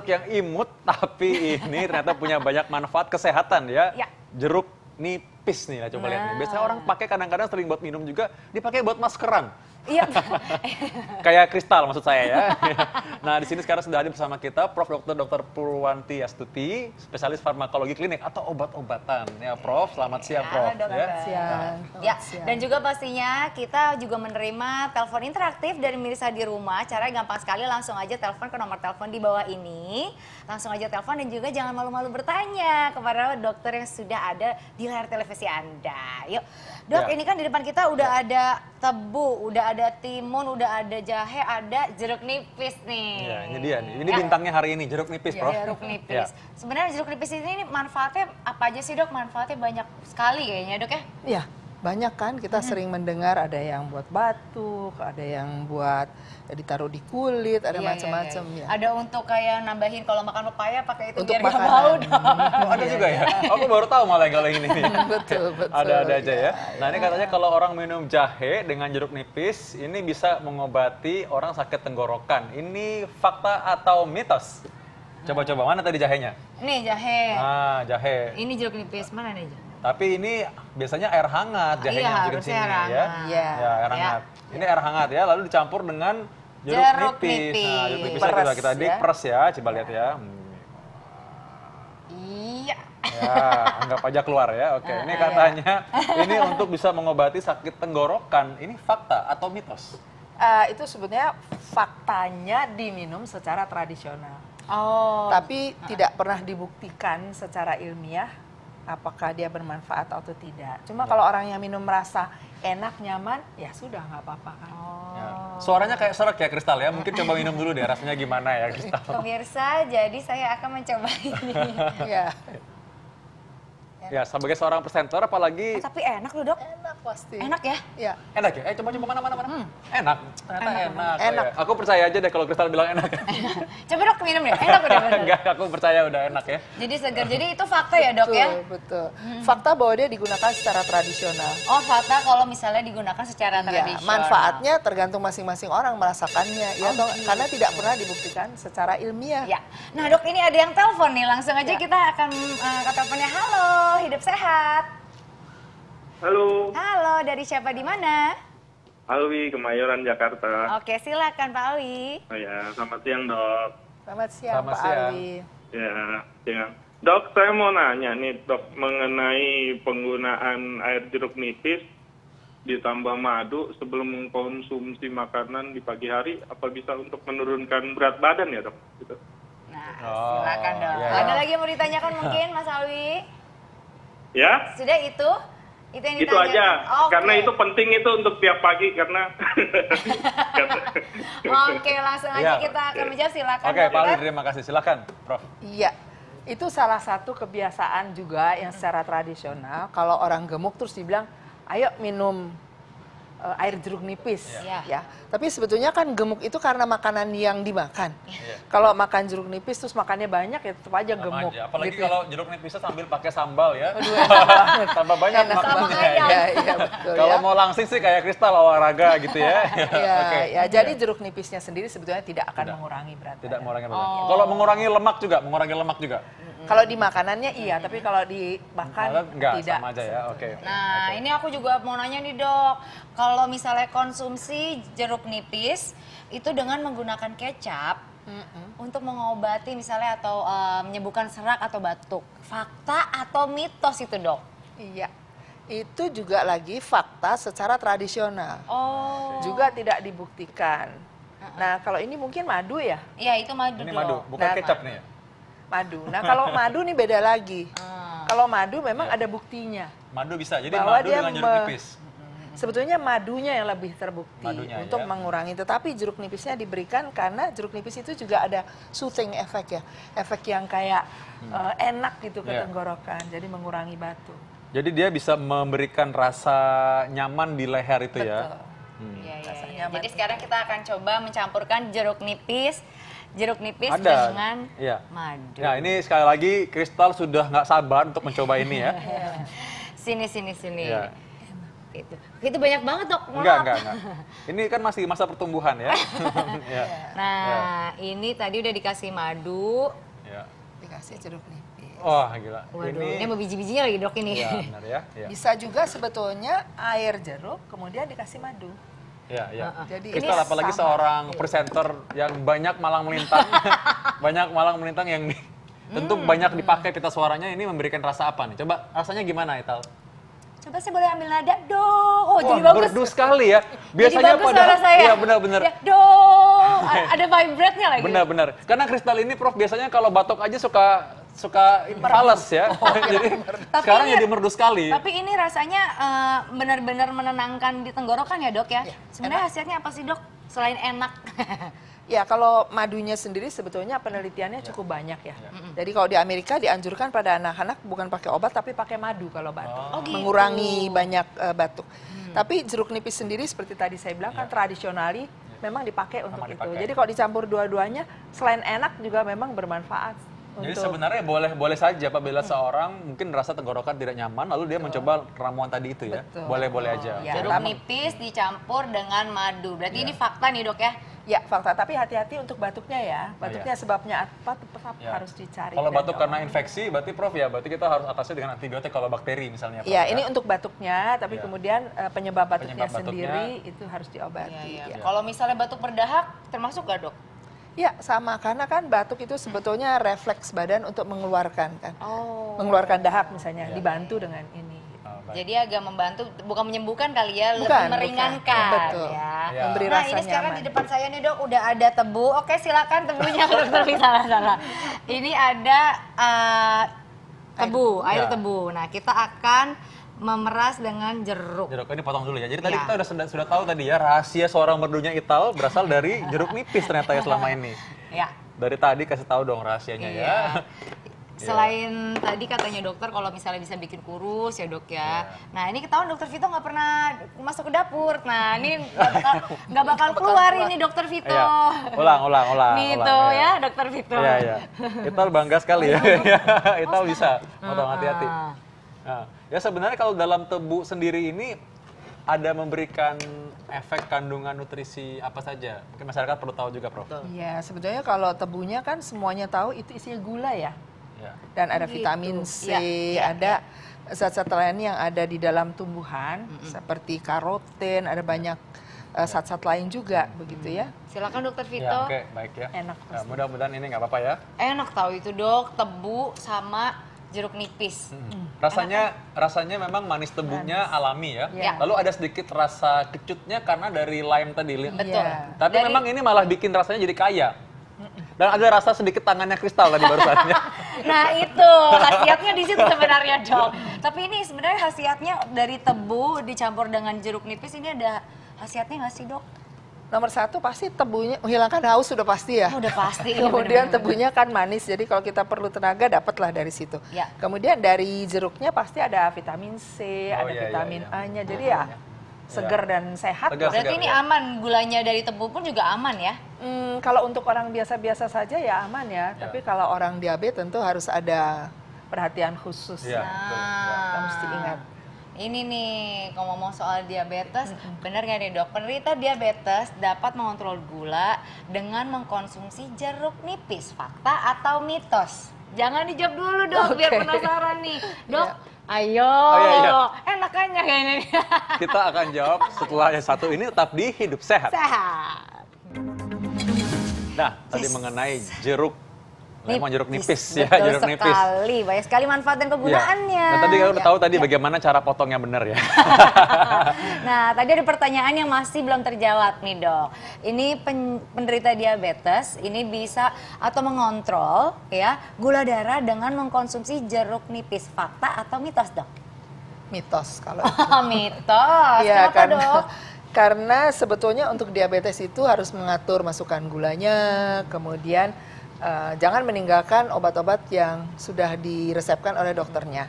untuk yang imut, tapi ini ternyata punya banyak manfaat kesehatan ya. Jeruk nipis nih, coba lihat nih. Biasanya orang pakai kadang-kadang sering buat minum juga, dipakai buat maskeran. Iya. Kayak kristal maksud saya ya. Nah, di sini sekarang sudah ada bersama kita Prof. Dr. Purwanti Astuti, spesialis farmakologi klinik atau obat-obatan. Ya, Prof. Selamat siang, Prof. Ya, dan juga pastinya kita juga menerima telepon interaktif dari Mirsa di rumah. Caranya gampang sekali, langsung aja telepon ke nomor telepon di bawah ini. Langsung aja telepon dan juga jangan malu-malu bertanya kepada dokter yang sudah ada di layar televisi Anda. Yuk, Dok, ini kan di depan kita udah ada tebu, udah ada timun, udah ada jahe, ada jeruk nipis nih. Ya, ini dia nih. Ini bintangnya hari ini, jeruk nipis, Prof. Jeruk nipis. Sebenarnya jeruk nipis ini manfaatnya apa aja sih, Dok? Manfaatnya banyak sekali kayaknya, Dok ya? Iya, banyak kan kita sering mendengar ada yang buat batuk, ada yang buat ditaruh di kulit, ada macam-macam ya. Ada untuk kayak nambahin kalau makan pepaya pakai itu untuk biar nggak bau dong. Oh, ada juga ya? Aku baru tahu malah kalau ini. Betul, betul. Ada-ada aja ya. Nah, ini katanya kalau orang minum jahe dengan jeruk nipis, ini bisa mengobati orang sakit tenggorokan. Ini fakta atau mitos? Coba-coba, mana tadi jahenya? Ini jahe. Ah, jahe. Ini jeruk nipis, mana nih? Tapi ini biasanya air hangat jahenya di sini ya. Iya, air hangat. Ini air hangat ya, lalu dicampur dengan jeruk nipis. Nah, jeruk nipisnya juga kita diperes ya, coba lihat ya. Iya. Ya, anggap aja keluar ya. Oke, ini katanya ini untuk bisa mengobati sakit tenggorokan. Ini fakta atau mitos? Itu sebetulnya faktanya diminum secara tradisional. Oh. Tapi tidak pernah dibuktikan secara ilmiah apakah dia bermanfaat atau tidak. Cuma kalau orang yang minum merasa enak, nyaman, ya sudah nggak apa-apa kan. Ya. Suaranya kayak serak ya, Kristal ya. Mungkin coba minum dulu deh, rasanya gimana ya, Kristal. Pemirsa, jadi saya akan mencoba ini. Ya. Ya, sebagai seorang presenter apalagi... Tapi enak loh, Dok. Enak pasti. Enak ya? Iya. Enak ya? Coba mana. Enak. Ternyata enak. Enak. Ya. Aku percaya aja deh kalau Kristal bilang enak. Coba, Dok, minum deh. Enak udah bener. Enggak, aku percaya udah enak ya. Jadi segar. Jadi itu fakta ya, Dok ya? Betul. Fakta bahwa dia digunakan secara tradisional. Oh, fakta kalau misalnya digunakan secara tradisional. Manfaatnya tergantung masing-masing orang merasakannya. Ya, karena tidak pernah dibuktikan secara ilmiah. Ya. Nah, Dok, ini ada yang telepon nih. Langsung aja kita akan ke teleponnya. Halo, hidup sehat. Halo. Halo, dari siapa di mana? Alwi, Kemayoran, Jakarta. Oke, silakan Pak Alwi. Oh ya, selamat siang dok. Selamat siang Pak Alwi. Ya, siang. Dok, saya mau nanya nih dok mengenai penggunaan air jeruk nipis ditambah madu sebelum mengkonsumsi makanan di pagi hari, apa bisa untuk menurunkan berat badan ya dok? Gitu. Nah, silakan dok. Ada lagi yang mau ditanyakan mungkin Mas Alwi? Ya? Sudah itu? Itu yang Itu aja, karena itu penting itu untuk tiap pagi karena. Oke, langsung aja kita akan menjawab, silakan. Oke, Pak Ali, terima kasih. Silakan, Prof. Iya, itu salah satu kebiasaan juga yang secara tradisional. Kalau orang gemuk terus dibilang, ayo minum air jeruk nipis, ya. Tapi sebetulnya kan gemuk itu karena makanan yang dimakan. Kalau makan jeruk nipis terus makannya banyak ya tetap aja gemuk. Apalagi gitu. kalau jeruk nipisnya sambil pakai sambal ya. Tambah banyak makannya. Iya, betul. Kalau mau langsing sih kayak Kristal olahraga gitu ya. Ya, jadi jeruk nipisnya sendiri sebetulnya tidak akan mengurangi berat badan. Tidak mengurangi berat badan. Kalau mengurangi lemak juga. Kalau di makanannya iya, tapi kalau dimakan enggak, tidak. sama aja ya. Oke. Nah, ini aku juga mau nanya nih, Dok. Kalau misalnya konsumsi jeruk nipis itu dengan menggunakan kecap untuk mengobati misalnya atau menyembuhkan serak atau batuk. Fakta atau mitos itu, Dok? Iya. Itu juga lagi fakta secara tradisional. Oh. Juga tidak dibuktikan. Nah, kalau ini mungkin madu ya? Iya, itu madu. Ini madu, bukan kecap nih ya? Madu. Nah, kalau madu nih beda lagi. Kalau madu memang ada buktinya. Madu bisa, jadi bahwa madu dia dengan jeruk nipis. Sebetulnya madunya yang lebih terbukti untuk ya. mengurangi. Tetapi jeruk nipisnya diberikan karena jeruk nipis itu juga ada soothing efek ya. Efek yang kayak enak gitu ke tenggorokan, jadi mengurangi batuk. Jadi dia bisa memberikan rasa nyaman di leher itu ya? Iya. Jadi sekarang kita akan coba mencampurkan jeruk nipis dengan madu. Nah, ini sekali lagi Kristal sudah nggak sabar untuk mencoba ini ya. Sini. Ya. Itu banyak banget dok. Enggak. Ini kan masih masa pertumbuhan ya. Ya. Nah, ini tadi udah dikasih madu. Ya. Dikasih jeruk nipis. Wah gila. Waduh, ini mau biji-bijinya lagi dok ini. Ya, benar ya. Ya. Bisa juga sebetulnya air jeruk kemudian dikasih madu. Ya. Jadi Kristal ini apalagi sama. seorang presenter yang banyak malang melintang, banyak malang melintang yang tentu banyak dipakai pita suaranya, ini memberikan rasa apa nih? Coba rasanya gimana Ital? Coba saya boleh ambil nada dong. Oh, Wah, jadi bagus. merdu sekali ya. Jadi bagus suara saya. Iya benar-benar. Ya, dong. Ada vibrate-nya lagi. Benar-benar. Karena kristal ini Prof biasanya kalau batuk aja suka fales ya. Jadi sekarang ini- jadi merdu sekali. Tapi ini rasanya benar-benar menenangkan di tenggorokan ya dok ya. Sebenarnya khasiatnya apa sih dok? Selain enak. Ya, kalau madunya sendiri sebetulnya penelitiannya cukup banyak ya. Jadi kalau di Amerika dianjurkan pada anak-anak bukan pakai obat tapi pakai madu kalau batuk. Oh, gitu. Mengurangi banyak batuk. Tapi jeruk nipis sendiri seperti tadi saya bilang kan tradisionali memang dipakai untuk itu. dipakai. Jadi kalau dicampur dua-duanya selain enak juga memang bermanfaat. Jadi Untuk sebenarnya boleh saja apabila seorang mungkin rasa tenggorokan tidak nyaman lalu dia mencoba ramuan tadi itu ya. Betul. Boleh-boleh aja. Ya. Jeruk nipis dicampur dengan madu. Berarti ini fakta nih dok ya. ya fakta, tapi hati-hati untuk batuknya ya. Batuknya sebabnya apa tetap Ya. harus dicari. Kalau dan batuk karena diolah. infeksi berarti Prof ya, berarti kita harus atasi dengan antibiotik kalau bakteri misalnya Prof. Ya, ini untuk batuknya, tapi Ya. kemudian penyebab batuknya Penyebab batuknya. sendiri itu harus diobati. Ya. Kalau misalnya batuk berdahak termasuk gak dok? Ya, sama, karena kan batuk itu sebetulnya refleks badan untuk mengeluarkan kan. Oh. Mengeluarkan dahak misalnya, dibantu dengan ini. Oh, baik. Jadi agak membantu, bukan menyembuhkan kali ya, lebih Bukan, meringankan. betul. Ya. Ya. Memberi Nah rasa ini sekarang nyaman. di depan saya nih dok, udah ada tebu. Oke silakan tebunya dokter Fi, salah. Ini ada tebu, air Ya. tebu. Nah kita akan memeras dengan jeruk. Jeruk ini potong dulu ya. Jadi tadi Ya. kita sudah tahu tadi ya rahasia suara merdunya Ital berasal dari jeruk nipis ternyata ya selama ini. Ya. Dari tadi kasih tahu dong rahasianya ya. Iya. Selain tadi katanya dokter kalau misalnya bisa bikin kurus ya dok ya. Nah ini ketahuan dokter Vito nggak pernah masuk ke dapur. Nah ini nggak bakal keluar ini dokter Vito. Iya. Ulang. Nih ulang, tuh ya dokter Vito. Iya. Ital bangga sekali ya. Ital bisa. Potong hati-hati. Nah, ya sebenarnya kalau dalam tebu sendiri ini ada memberikan efek kandungan nutrisi apa saja? Mungkin masyarakat perlu tahu juga, Prof. Iya, sebetulnya kalau tebunya kan semuanya tahu itu isinya gula ya. Ya. Dan ada Gitu. vitamin C, Ya. ada zat-zat lain yang ada di dalam tumbuhan seperti karoten, ada banyak zat-zat lain juga begitu ya. Silakan dokter Vito. Ya, oke, baik ya. Enak Ya, pasti. mudah-mudahan ini nggak apa-apa ya. Enak tahu itu dok, tebu sama jeruk nipis. Rasanya memang manis tebunya alami ya. Ya. Lalu ada sedikit rasa kecutnya karena dari lime tadi. Betul. Iya. Tapi memang ini malah bikin rasanya jadi kaya. Dan ada rasa sedikit tangannya Kristal tadi barusannya. Nah itu khasiatnya di situ sebenarnya dok. Tapi ini sebenarnya khasiatnya dari tebu dicampur dengan jeruk nipis ini ada khasiatnya nggak sih dok? Nomor satu pasti tebunya menghilangkan haus sudah pasti ya. Udah pasti. iya, Kemudian bener-bener. tebunya kan manis, jadi kalau kita perlu tenaga dapatlah dari situ. Ya. Kemudian dari jeruknya pasti ada vitamin C, Oh, ada iya, vitamin iya. A-nya, jadi ya segar dan sehat. Segar. lah. Berarti ini ya. aman, gulanya dari tebu pun juga aman ya? Kalau untuk orang biasa-biasa saja ya aman ya, tapi kalau orang diabetes tentu harus ada perhatian khusus. Iya, betul. Ya. Kita mesti ingat. Ini nih, kalau ngomong soal diabetes, benar nggak nih dok? Penderita diabetes dapat mengontrol gula dengan mengkonsumsi jeruk nipis. Fakta atau mitos? Jangan dijawab dulu dok, biar Oke. penasaran nih. Dok, Iya. ayo. iya. Enakannya kayaknya nih. Kita akan jawab setelah yang satu ini tetap di Hidup Sehat. Sehat. Nah, tadi mengenai jeruk lemon jeruk nipis ya, Betul jeruk nipis. sekali, banyak sekali manfaat dan Ya. kegunaannya. Nah, tadi kita udah tahu tadi bagaimana cara potongnya benar ya. Nah, tadi ada pertanyaan yang masih belum terjawab nih dok. Ini penderita diabetes, ini bisa atau mengontrol ya gula darah dengan mengkonsumsi jeruk nipis. Fakta atau mitos dok? Mitos kalau Mitos, Iya, kenapa dok? karena sebetulnya untuk diabetes itu harus mengatur masukan gulanya, kemudian jangan meninggalkan obat-obat yang sudah diresepkan oleh dokternya.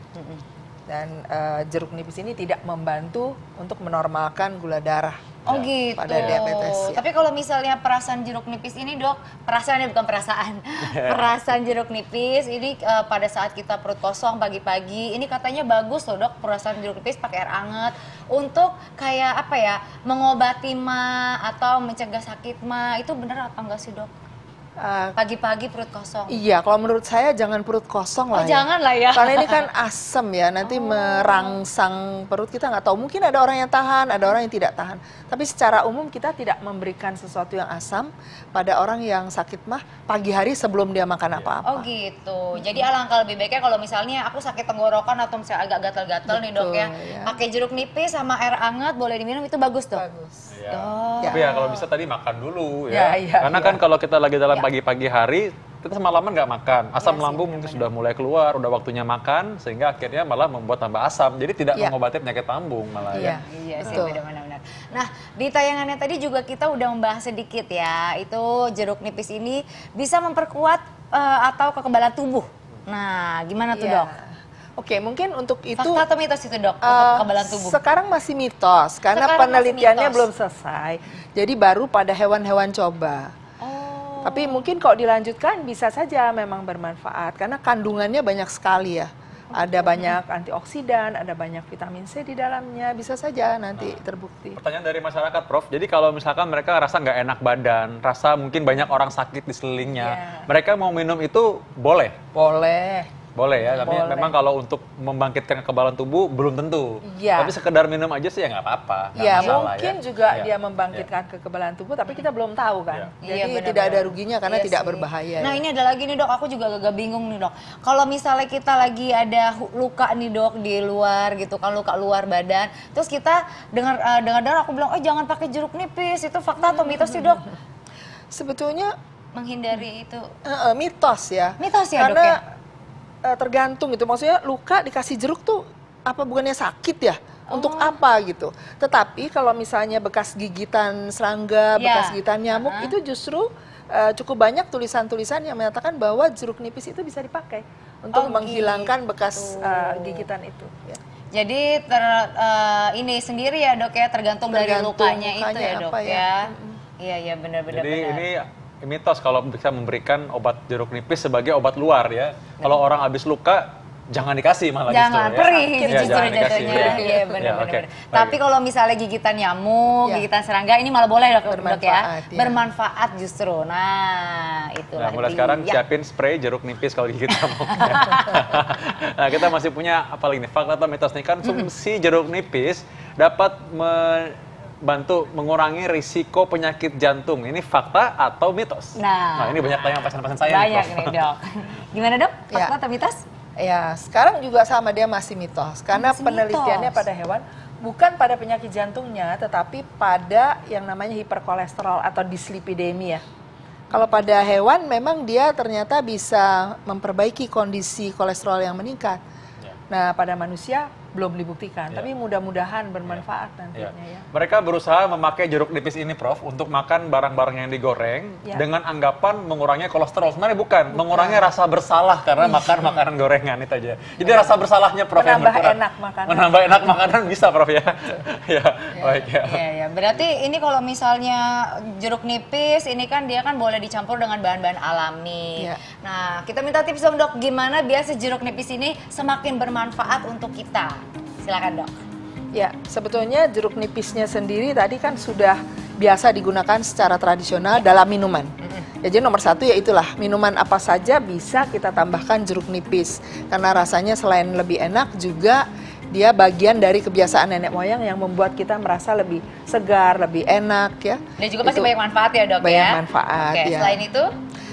Dan jeruk nipis ini tidak membantu untuk menormalkan gula darah. Oh gitu. Pada diabetes. Ya. Tapi kalau misalnya perasan jeruk nipis ini dok, perasaannya bukan perasaan, perasan jeruk nipis ini pada saat kita perut kosong pagi-pagi, ini katanya bagus loh dok, perasan jeruk nipis pakai air anget untuk kayak apa ya, mengobati ma atau mencegah sakit ma, itu bener apa enggak sih dok? Pagi-pagi perut kosong. Iya, kalau menurut saya jangan perut kosong lah. Jangan lah ya. Karena ini kan asam ya, nanti merangsang perut, kita nggak tahu. Mungkin ada orang yang tahan, ada orang yang tidak tahan. Tapi secara umum kita tidak memberikan sesuatu yang asam pada orang yang sakit mah pagi hari sebelum dia makan apa-apa. Oh gitu. Jadi alangkah lebih baiknya kalau misalnya aku sakit tenggorokan atau misalnya agak gatal-gatal nih dok ya, pakai jeruk nipis sama air hangat boleh diminum, itu bagus dok. Bagus. Tapi ya kalau bisa tadi makan dulu ya. Karena kan kalau kita lagi dalam pagi-pagi hari, kita semalaman nggak makan, asam lambung mungkin sudah mulai keluar, udah waktunya makan, sehingga akhirnya malah membuat tambah asam, jadi tidak mengobati penyakit lambung malah ya. Iya sih, benar-benar. Nah, di tayangannya tadi juga kita udah membahas sedikit ya, itu jeruk nipis ini bisa memperkuat atau kekebalan tubuh. Nah, gimana tuh dok? Oke, mungkin untuk itu fakta atau mitos itu dok, untuk kekebalan tubuh? Sekarang masih mitos, karena penelitiannya belum selesai. Jadi baru pada hewan-hewan coba. Tapi mungkin kalau dilanjutkan bisa saja memang bermanfaat, karena kandungannya banyak sekali ya. Ada banyak antioksidan, ada banyak vitamin C di dalamnya, bisa saja nanti terbukti. Pertanyaan dari masyarakat Prof, jadi kalau misalkan mereka rasa nggak enak badan, rasa mungkin banyak orang sakit di sekelilingnya, mereka mau minum itu boleh? Boleh ya, tapi memang kalau untuk membangkitkan kekebalan tubuh belum tentu. Tapi sekedar minum aja sih ya nggak apa-apa. Ya mungkin juga dia membangkitkan kekebalan tubuh, tapi kita belum tahu kan. Jadi tidak ada ruginya karena tidak berbahaya. Nah ini ada lagi nih dok, aku juga agak bingung nih dok. Kalau misalnya kita lagi ada luka nih dok di luar gitu kan, luka luar badan, terus kita dengar aku bilang, jangan pakai jeruk nipis, itu fakta atau mitos sih dok? Sebetulnya menghindari itu mitos ya. Mitos ya dok ya? Tergantung gitu, maksudnya luka dikasih jeruk tuh apa bukannya sakit ya? Untuk apa gitu. Tetapi kalau misalnya bekas gigitan serangga, bekas gigitan nyamuk, itu justru cukup banyak tulisan-tulisan yang menyatakan bahwa jeruk nipis itu bisa dipakai untuk menghilangkan bekas gigitan itu. Ya. Jadi ini sendiri ya dok ya, tergantung dari lukanya itu ya dok ya. Iya benar-benar. Jadi ini mitos kalau bisa memberikan obat jeruk nipis sebagai obat luar ya. Kalau orang habis luka jangan dikasih malah jangan justru perih ya. justru jatuhnya. Iya benar-benar. Tapi kalau misalnya gigitan nyamuk, gigitan serangga ini malah boleh dok ya. Bermanfaat justru. Nah, itulah. Nah, mulai sekarang siapin spray jeruk nipis kalau gigit nyamuk. Nah, kita masih punya apa lagi nih? Fakta atau mitos nih, konsumsi jeruk nipis dapat bantu mengurangi risiko penyakit jantung. Ini fakta atau mitos? Nah ini banyak tanya pasien-pasien saya. Banyak nih dok. Gimana dok? Fakta atau mitos? Ya, sekarang juga sama, dia masih mitos. Karena penelitiannya pada hewan, bukan pada penyakit jantungnya, tetapi pada yang namanya hiperkolesterol atau dislipidemia. Kalau pada hewan memang dia ternyata bisa memperbaiki kondisi kolesterol yang meningkat. Nah, pada manusia belum dibuktikan, tapi mudah-mudahan bermanfaat nantinya ya. Mereka berusaha memakai jeruk nipis ini Prof untuk makan barang-barang yang digoreng dengan anggapan mengurangi kolesterol. Sebenarnya bukan, mengurangi rasa bersalah karena makan makanan gorengan itu aja. Jadi rasa bersalahnya Prof yang berkurang. Menambah enak makanan bisa Prof ya. Baik ya. Iya, berarti ini kalau misalnya jeruk nipis ini kan dia kan boleh dicampur dengan bahan-bahan alami. Nah, kita minta tips dong dok, gimana biar si jeruk nipis ini semakin bermanfaat untuk kita? Silakan dok. Ya, sebetulnya jeruk nipisnya sendiri tadi kan sudah biasa digunakan secara tradisional dalam minuman. Ya, jadi nomor satu ya itulah, minuman apa saja bisa kita tambahkan jeruk nipis. Karena rasanya selain lebih enak juga dia bagian dari kebiasaan nenek moyang yang membuat kita merasa lebih segar, lebih enak ya. Dan juga pasti banyak manfaat ya dok ya? Banyak manfaat ya. Selain itu?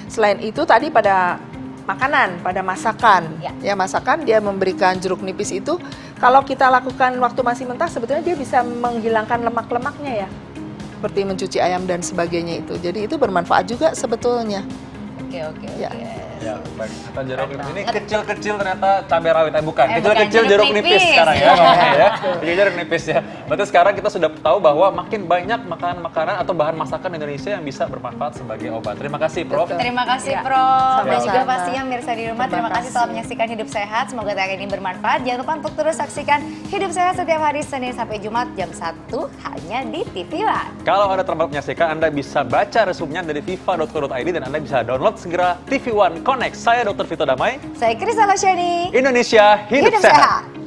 Selain itu tadi pada makanan, pada masakan. Ya, masakan dia memberikan jeruk nipis itu, kalau kita lakukan waktu masih mentah sebetulnya dia bisa menghilangkan lemak-lemaknya ya. Seperti mencuci ayam dan sebagainya itu. Jadi itu bermanfaat juga sebetulnya. Oke. Ya, baik. Atau jeruk nipis ini kecil-kecil ternyata cabai rawit, bukan. Bukan, Kecil-kecil jeruk nipis sekarang ya ngomongnya ya. Kecil jeruk nipis ya. Berarti sekarang kita sudah tahu bahwa makin banyak makanan-makanan atau bahan masakan Indonesia yang bisa bermanfaat sebagai obat. Terima kasih, Prof. Terima kasih, Prof. Dan juga Sama-sama. pastinya Mirsa di rumah, terima kasih telah menyaksikan Hidup Sehat. Semoga tayangan ini bermanfaat. Jangan lupa untuk terus saksikan Hidup Sehat setiap hari Senin sampai Jumat jam 1 hanya di TV One. Kalau Anda terlambat menyaksikan, Anda bisa baca resumnya dari viva.co.id dan Anda bisa download segera TV One Connect. Saya Dr. Vito Damai. Saya Krisa Losyani. Indonesia Hidup Sehat.